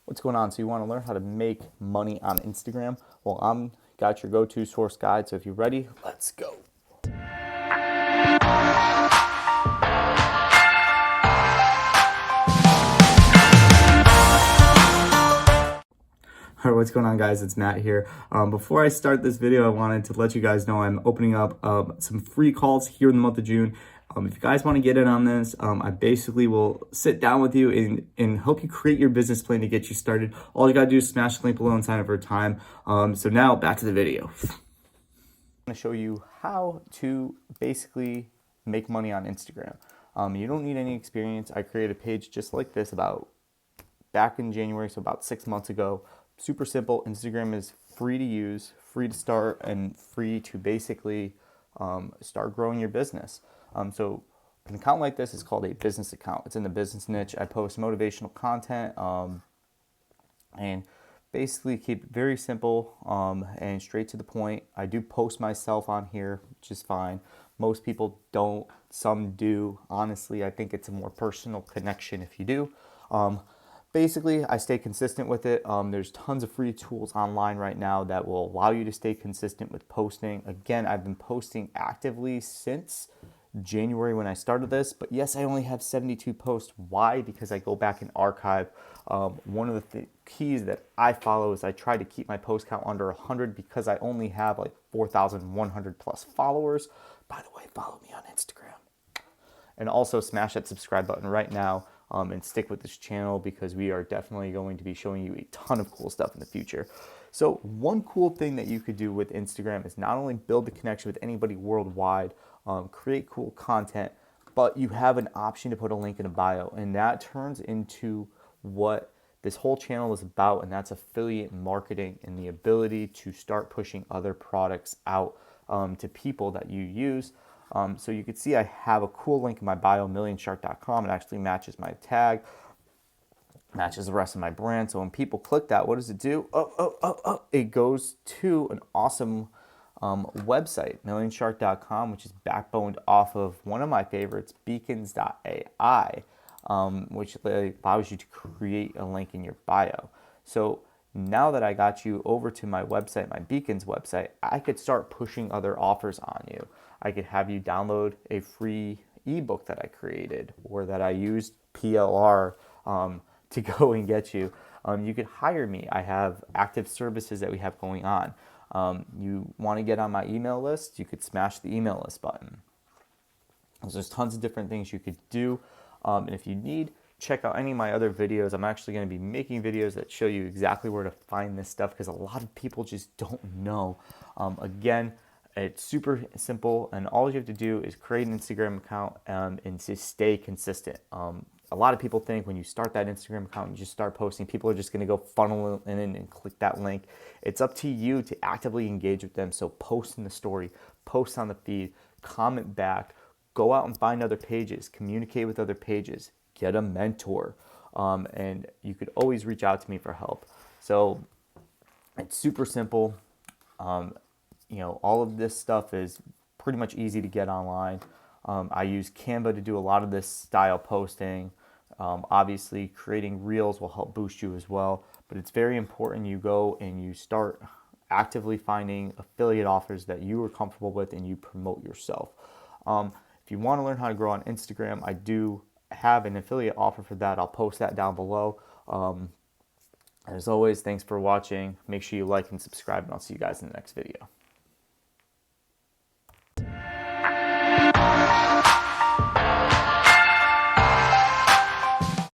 What's going on? So you want to learn how to make money on Instagram? Well, I'm got your go-to source guide. So if you're ready, let's go. All right, what's going on, guys? It's Matt here. Before I start this video, I wanted to let you guys know I'm opening up some free calls here in the month of June. If you guys want to get in on this, I basically will sit down with you and help you create your business plan to get you started. All you got to do is smash the link below and sign up for a time. So now back to the video. I'm going to show you how to basically make money on Instagram. You don't need any experience. I created a page just like this back in January, so about 6 months ago. Super simple. Instagram is free to use, free to start, and free to basically start growing your business. So an account like this is called a business account. It's in the business niche. I post motivational content and basically keep it very simple and straight to the point. I do post myself on here, which is fine. Most people don't, some do. Honestly, I think it's a more personal connection if you do. Basically, I stay consistent with it. There's tons of free tools online right now that will allow you to stay consistent with posting. Again, I've been posting actively since January when I started this, but yes, I only have 72 posts. Why? Because I go back and archive. One of the keys that I follow is I try to keep my post count under 100 because I only have like 4,100 plus followers. By the way, follow me on Instagram. And also smash that subscribe button right now and stick with this channel because we are definitely going to be showing you a ton of cool stuff in the future. So one cool thing that you could do with Instagram is not only build the connection with anybody worldwide, create cool content, but you have an option to put a link in a bio, and that turns into what this whole channel is about, and that's affiliate marketing and the ability to start pushing other products out to people that you use. So you can see I have a cool link in my bio, millionshark.com. It actually matches my tag, matches the rest of my brand. So when people click that, what does it do? It goes to an awesome website, millionshark.com, which is backboned off of one of my favorites, beacons.ai, which allows you to create a link in your bio. So now that I got you over to my website, my Beacons website, I could start pushing other offers on you. I could have you download a free ebook that I created or that I used PLR to go and get you. You could hire me. I have active services that we have going on. You want to get on my email list, you could smash the email list button. There's tons of different things you could do. And if you need, check out any of my other videos. I'm actually going to be making videos that show you exactly where to find this stuff because a lot of people just don't know. Again, it's super simple, and all you have to do is create an Instagram account and to stay consistent. A lot of people think when you start that Instagram account, you just start posting, people are just going to go funnel in and click that link. It's up to you to actively engage with them. So post in the story, post on the feed, comment back, go out and find other pages, communicate with other pages, get a mentor, and you could always reach out to me for help. So it's super simple. All of this stuff is pretty much easy to get online. I use Canva to do a lot of this style posting. Obviously, creating reels will help boost you as well, but it's very important you go and you start actively finding affiliate offers that you are comfortable with and you promote yourself. If you want to learn how to grow on Instagram, I do have an affiliate offer for that. I'll post that down below. As always, thanks for watching. Make sure you like and subscribe, and I'll see you guys in the next video.